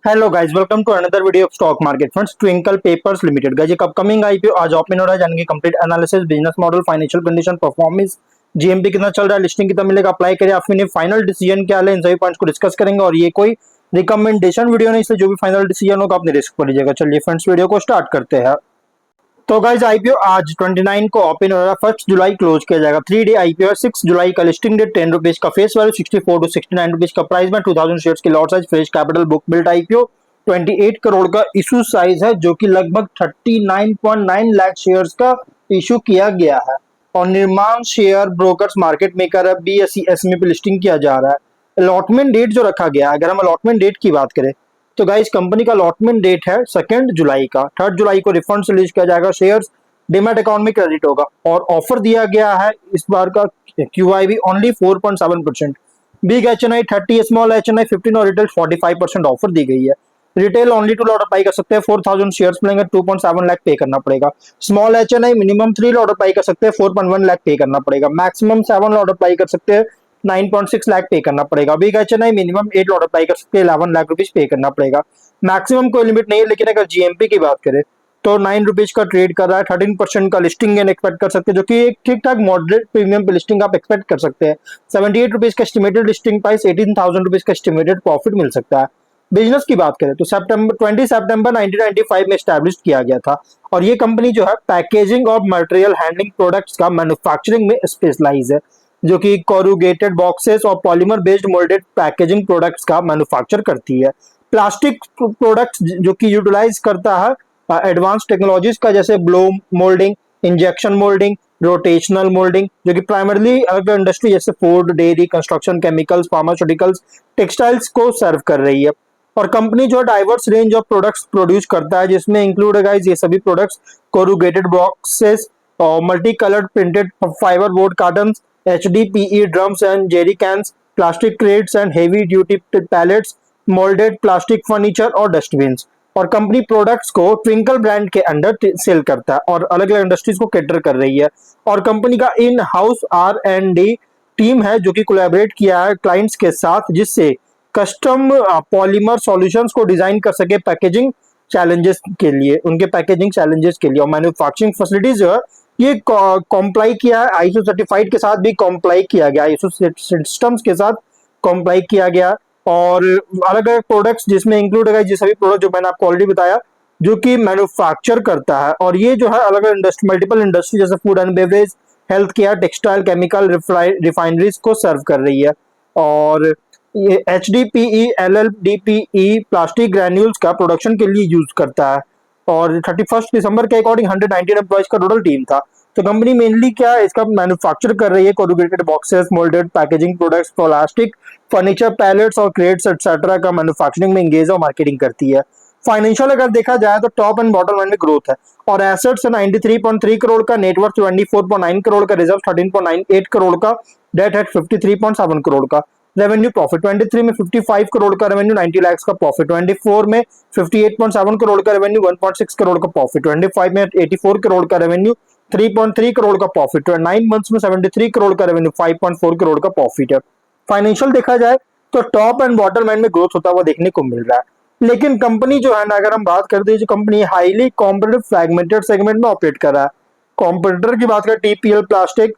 Hello guys, welcome to another video of stock market funds Twinkle Papers Limited. Guys, एक upcoming IPO आज open हो रहा है, जानेंगे complete analysis, business model, financial condition, performance, GMP कितना चल रहा है, लिस्टिंग कितना मिलेगा, अप्लाई करें आपने फाइनल डिसीजन क्या है, इन सभी पॉइंट्स को डिस्कस करेंगे। और ये कोई रिकमेंडेशन वीडियो नहीं, इसलिए जो भी फाइनल डिसीजन होगा अपने रिस्क पर लीजिएगा। चलिए फ्रेंड्स, वीडियो को स्टार्ट करते हैं। तो गाइज, आईपीओ आज 29 को ओपन हो रहा है, 1 जुलाई क्लोज किया जाएगा। 3 डे आईपीओ है, 6 जुलाई का लिस्टिंग डेट, 10 रुपीज का फेस वैल्यू, 64 टू 69 रुपीज का प्राइस में, 2000 शेयर्स की lot size, fresh capital, book built IPO, 28 crore का इशू साइज है, जो कि लगभग 39.9 लाख शेयर्स का इशू किया गया है। और निर्माण शेयर ब्रोकर्स मार्केट मेकर है, बीएसई एसएमई पे लिस्टिंग किया जा रहा है। अलॉटमेंट डेट जो रखा गया है, अगर हम अलॉटमेंट डेट की बात करें तो गाइस, कंपनी का अलॉटमेंट डेट है 2 जुलाई का। 3 जुलाई को रिफंड रिलीज किया जाएगा, शेयर्स डिमैट अकाउंट में क्रेडिट होगा। और ऑफर दिया गया है इस बार का QIB only 4.7%, big HNI 30, small HNI 15 और रिटेल 45% ऑफर दी गई है। रिटेल ओनली 2 लॉट अप्लाई कर सकते हैं, 4000 शेयर्स मिलेंगे, 2.7 लाख पे करना पड़ेगा। Small HNI minimum 3 lot apply कर सकते हैं, 4.1 लाख पे करना पड़ेगा। मैक्सिमम 7 लॉट अप्लाई कर सकते हैं, 9.6 लाख पे करना पड़ेगा। Big HNI minimum 8 lot apply कर सकते हैं, 11 लाख रुपीज पे करना पड़ेगा। मैक्सिमम कोई लिमिट नहीं है, लेकिन अगर जीएमपी की बात करें तो 9 रुपीज का ट्रेड कर रहा है, 13% का लिस्टिंग गेन एक्सपेक्ट कर सकते हैं, जो कि एक ठीक ठाक मॉडरेट प्रीमियम पे लिस्टिंग आप एक्सपेक्ट कर सकते हैं। 78 रुपीज का एस्टिमेटेड लिस्टिंग प्राइस, 18,000 रुपीज का एस्टिमेटेड प्रॉफिट मिल सकता है। बिजनेस की बात करें तो सितंबर 20 सितंबर 1995 में स्टैब्लिश किया गया था। और ये कंपनी जो है पैकेजिंग और मटेरियल हैंडलिंग प्रोडक्ट्स का मैन्युफैक्चरिंग में स्पेशलाइज है, जो कि कोरुगेटेड बॉक्सेस और polymer based moulded packaging products का मैन्युफैक्चर करती है। प्लास्टिक प्रोडक्ट्स जो कि यूटिलाइज करता है एडवांस टेक्नोलॉजीज का, जैसे blow moulding, injection moulding, rotational moulding, जो कि प्राइमरली अलग इंडस्ट्री जैसे food, dairy, construction, chemicals, pharmaceuticals, textiles को सर्व कर रही है। और कंपनी जो diverse range of products produce करता है, जिसमें इंक्लूड है गाइस ये सभी प्रोडक्ट्स, कोरुगेटेड बॉक्सेस और multi coloured printed fibre board carton, HDPE drums and jerry cans, plastic crates and heavy duty pallets, moulded plastic furniture और dustbin. और company products को ट्विंकल ब्रांड के अंडर सेल करता है और अलग अलग इंडस्ट्रीज को कैटर कर रही है। और कंपनी का इन हाउस R&D टीम है, जो कि कोलैबोरेट किया है क्लाइंट्स के साथ, जिससे कस्टम पॉलीमर सॉल्यूशंस को डिजाइन कर सके पैकेजिंग चैलेंजेस के लिए, उनके पैकेजिंग चैलेंजेस के लिए। और मैन्युफैक्चरिंग फैसिलिटीज जो है ये कॉम्प्लाई किया है, आईएसओ सर्टिफाइड के साथ भी कॉम्प्लाई किया गया, आईएसओ सिस्टम्स के साथ कॉम्प्लाई किया गया। और अलग अलग प्रोडक्ट्स जिसमें इंक्लूड है ये सभी प्रोडक्ट जो मैंने आपको ऑलरेडी बताया, जो कि मैन्युफैक्चर करता है। और ये जो है अलग अलग इंडस्ट्री, मल्टीपल इंडस्ट्री जैसे food and beverage, health care, textile, chemical, refineries को सर्व कर रही है। और ये HDPE LLDPE प्लास्टिक ग्रैन्यूल्स का प्रोडक्शन के लिए यूज करता है। और 31 दिसंबर के अकॉर्डिंग 119 एम्प्लॉइज का टोटल टीम था। तो कंपनी मेनली क्या है, इसका मैन्युफैक्चर कर रही है corrugated boxes, moulded packaging products, plastic furniture, pallets और क्रेट्स एक्सेट्रा का मैन्युफैक्चरिंग में एंगेज और मार्केटिंग करती है। फाइनेंशियल अगर देखा जाए तो टॉप एंड बॉटम लाइन में ग्रोथ है। और एसेट्स 93.3 करोड़ का, नेटवर्थ 24.9 करोड़ का, रिजर्व 13.98 करोड़ का, डेट है 53.7 करोड़ का। रेवेन्यू प्रॉफिट 23 में 55 करोड़ का रेवेन्यू, 90 लाख का प्रॉफिट। 24 में 58.7 करोड़ का रेवेन्यू, 1.6 करोड़ का प्रॉफिट। 25 में 84 करोड़ का रेवेन्यू, 3.3 करोड़ का प्रॉफिट। 9 मंथ्स में 73 करोड़ का रेवेन्यू, 5.4 करोड़ का प्रॉफिट है। फाइनेंशियल देखा जाए तो टॉप एंड बॉटम लाइन में ग्रोथ होता हुआ देखने को मिल रहा है। लेकिन कंपनी जो है ना, अगर हम बात करते हैं, जो company highly competitive fragmented segment में ऑपरेट कर रहा है। कॉम्पिटिटर की बात करें, TPL plastic,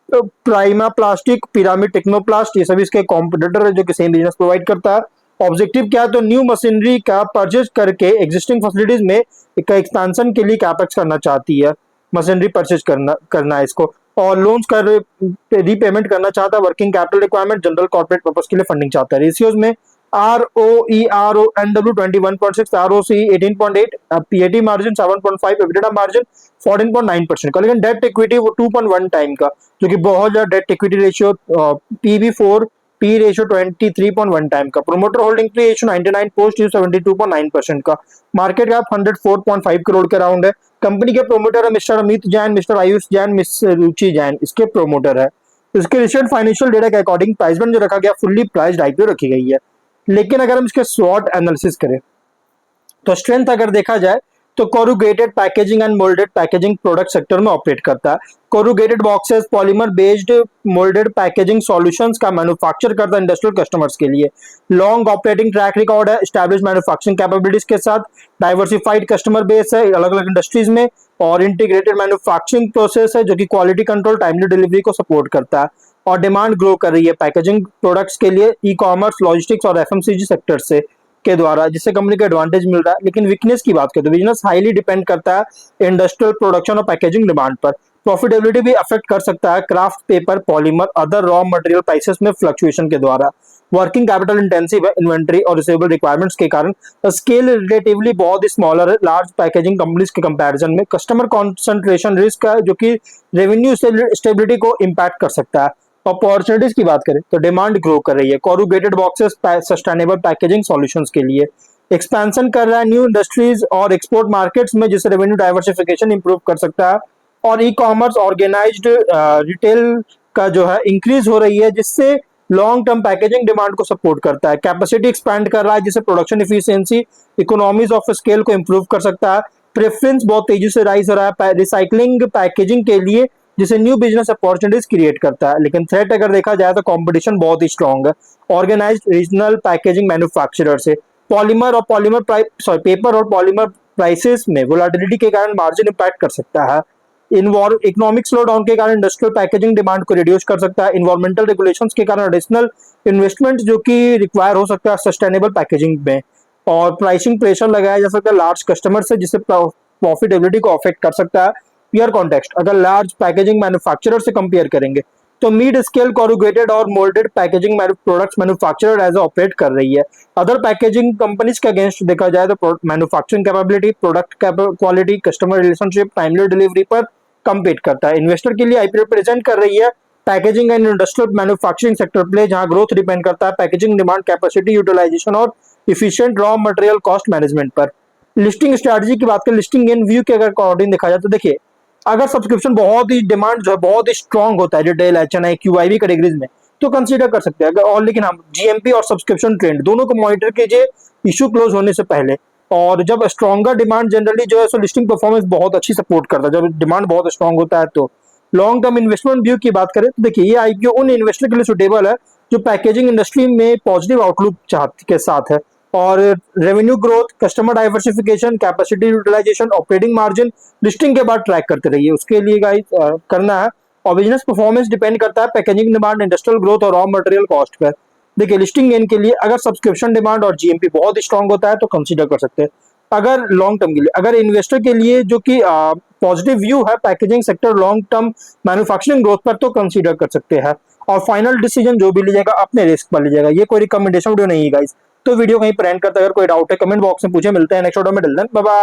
prima plastic, pyramid Technoplast, ये सभी इसके कॉम्पिटिटर है जो कि सेम बिजनेस प्रोवाइड करता है। ऑब्जेक्टिव क्या है, तो न्यू मशीनरी का परचेज करके एग्जिस्टिंग फैसिलिटीज में एक एक्सपेंशन के लिए कैपेक्स करना चाहती है, मशीनरी परचेज करना है इसको। और लोन्स का रीपेमेंट करना चाहता है, working capital requirement, general corporate purpose के लिए फंडिंग चाहता है। रेशियोज में ROE RONW 21.6, ROCE 18.8, PAT margin 7.5, EBITDA margin 14.9% का। लेकिन डेट इक्विटी वो 2.1 टाइम का, जो कि बहुत ज्यादा debt equity ratio. PB4 P ratio 23.1 time का। प्रोमोटर होल्डिंग रेशियो 99 पोस्ट 72.9% का। मार्केट कैप 104.5 करोड़ के राउंड है। कंपनी के प्रोमोटर है mister Amit Jain, mister Ayush Jain, miss Ruchi Jain इसके प्रोमोटर है। इसके रिसेंट फाइनेंशियल डेटा के अकॉर्डिंग प्राइस बैंड जो रखा गया, फुल्ली प्राइस्ड आईपीओ रखी गई है। लेकिन अगर हम इसके स्वॉट एनालिसिस करें तो स्ट्रेंथ अगर देखा जाए तो corrugated packaging and moulded packaging product sector में ऑपरेट करता है। Corrugated boxes polymer based moulded packaging solutions का मैन्युफैक्चर करता है इंडस्ट्रियल कस्टमर्स के लिए। लॉन्ग ऑपरेटिंग ट्रैक रिकॉर्ड है, एस्टैब्लिश मैन्युफैक्चरिंग कैपेबिलिटीज के साथ, डाइवर्सिफाइड कस्टमर बेस है अलग अलग इंडस्ट्रीज में, और इंटीग्रेटेड मैन्युफैक्चरिंग प्रोसेस है जो कि क्वालिटी कंट्रोल टाइमली डिलीवरी को सपोर्ट करता है। और डिमांड ग्रो कर रही है पैकेजिंग प्रोडक्ट्स के लिए ई कॉमर्स, लॉजिस्टिक्स और एफएमसीजी सेक्टर से के द्वारा, जिससे कंपनी को एडवांटेज मिल रहा है। लेकिन वीकनेस की बात करें तो बिजनेस हाईली डिपेंड करता है इंडस्ट्रियल प्रोडक्शन और पैकेजिंग डिमांड पर। प्रॉफिटेबिलिटी भी अफेक्ट कर सकता है craft paper, polymer, other raw material prices में फ्लक्चुएशन के द्वारा। वर्किंग कैपिटल इंटेंसिव है इन्वेंट्री और रिसीवेबल रिक्वायरमेंट्स के कारण। स्केल रिलेटिवली बहुत ही स्मॉलर है लार्ज पैकेजिंग कंपनीज के कंपैरिजन में। कस्टमर कॉन्सेंट्रेशन रिस्क है जो कि रेवेन्यू स्टेबिलिटी को इम्पैक्ट कर सकता है। अपॉर्चुनिटीज की बात करें तो डिमांड ग्रो कर रही है corrugated boxes sustainable packaging solutions के लिए। एक्सपेंशन कर रहा है न्यू इंडस्ट्रीज और एक्सपोर्ट मार्केट्स में, जिससे रेवेन्यू डाइवर्सिफिकेशन इंप्रूव कर सकता है। और ई कॉमर्स ऑर्गेनाइज्ड रिटेल का जो है इंक्रीज हो रही है, जिससे लॉन्ग टर्म पैकेजिंग डिमांड को सपोर्ट करता है। कैपेसिटी एक्सपैंड कर रहा है, जिससे production efficiency, economies of scale को इंप्रूव कर सकता है। प्रेफरेंस बहुत तेजी से राइज हो रहा है रिसाइकलिंग पैकेजिंग के लिए, जिसे न्यू बिजनेस अपॉर्चुनिटीज क्रिएट करता है। लेकिन थ्रेट अगर देखा जाए तो कंपटीशन बहुत ही स्ट्रांग है ऑर्गेनाइज्ड रीजनल पैकेजिंग मैन्युफैक्चरर से। पॉलीमर और पेपर और पॉलीमर प्राइसेस में वोलेटिलिटी के कारण मार्जिन इंपैक्ट कर सकता है। इकोनॉमिक स्लो डाउन के कारण इंडस्ट्रियल पैकेजिंग डिमांड को रिड्यूस कर सकता है। इन्वायरमेंटल रेगुलेशंस के कारण एडिशनल इन्वेस्टमेंट जो कि रिक्वायर हो सकता है सस्टेनेबल पैकेजिंग में। और प्राइसिंग प्रेशर लगाया जा सकता है लार्ज कस्टमर से, जिससे प्रॉफिटेबिलिटी को अफेक्ट कर सकता है। पीयर कॉन्टेक्स्ट अगर लार्ज पैकेजिंग मैन्युफैक्चरर से कंपेयर करेंगे तो मिड स्केल कोरुगेटेड और moulded packaging products manufacturer as operate कर रही है। अदर पैकेजिंग कंपनीज के अगेंस्ट देखा जाए तो manufacturing capability, product quality, customer relationship, timely delivery पर कम्पीट करता है। इन्वेस्टर के लिए आईपीओ प्रेजेंट कर रही है packaging and industrial manufacturing sector play, जहां ग्रोथ डिपेंड करता है पैकेजिंग डिमांड, कैपेसिटी यूटिलाइजेशन और efficient raw material cost management पर। लिस्टिंग स्ट्रेटजी की बात करें, लिस्टिंग इन व्यू के अगर अकॉर्डिंग देखा जाए तो देखिए, अगर सब्सक्रिप्शन बहुत ही डिमांड जो है बहुत ही स्ट्रांग होता है रिटेल, एचएनआई, क्यूआईबी कैटेगरीज में, तो कंसीडर कर सकते हैं। और लेकिन हम जीएमपी और सब्सक्रिप्शन ट्रेंड दोनों को मॉनिटर कीजिए इशू क्लोज होने से पहले। और जब स्ट्रॉन्गर डिमांड जनरली जो है सो लिस्टिंग परफॉर्मेंस बहुत अच्छी सपोर्ट करता है, जब डिमांड बहुत स्ट्रांग होता है। तो लॉन्ग टर्म इन्वेस्टमेंट व्यू की बात करें तो देखिए, ये आईपीओ उन इन्वेस्टर के लिए सुटेबल है जो पैकेजिंग इंडस्ट्री में पॉजिटिव आउटलुक के साथ है। और revenue growth, customer diversification, capacity utilisation, operating margin listing के बाद ट्रैक करते रहिए, उसके लिए गाइस करना है। और बिजनेस परफॉर्मेंस डिपेंड करता है पैकेजिंग डिमांड, इंडस्ट्रियल ग्रोथ और रॉ मटेरियल कॉस्ट पर। देखिए, लिस्टिंग गेन के लिए अगर सब्सक्रिप्शन डिमांड और जीएमपी बहुत स्ट्रांग होता है तो कंसीडर कर सकते हैं। अगर लॉन्ग टर्म के लिए, अगर इन्वेस्टर के लिए जो कि पॉजिटिव व्यू है packaging sector long term manufacturing growth पर, तो कंसीडर कर सकते हैं। और फाइनल डिसीजन जो भी लीजिएगा अपने रिस्क पर लीजिएगा, ये कोई रिकमेंडेशन वीडियो नहीं है गाइस। तो वीडियो कहीं पर एंड करता है, अगर कोई डाउट है कमेंट बॉक्स में पूछे। मिलते हैं नेक्स्ट वीडियो में, बाय बाय।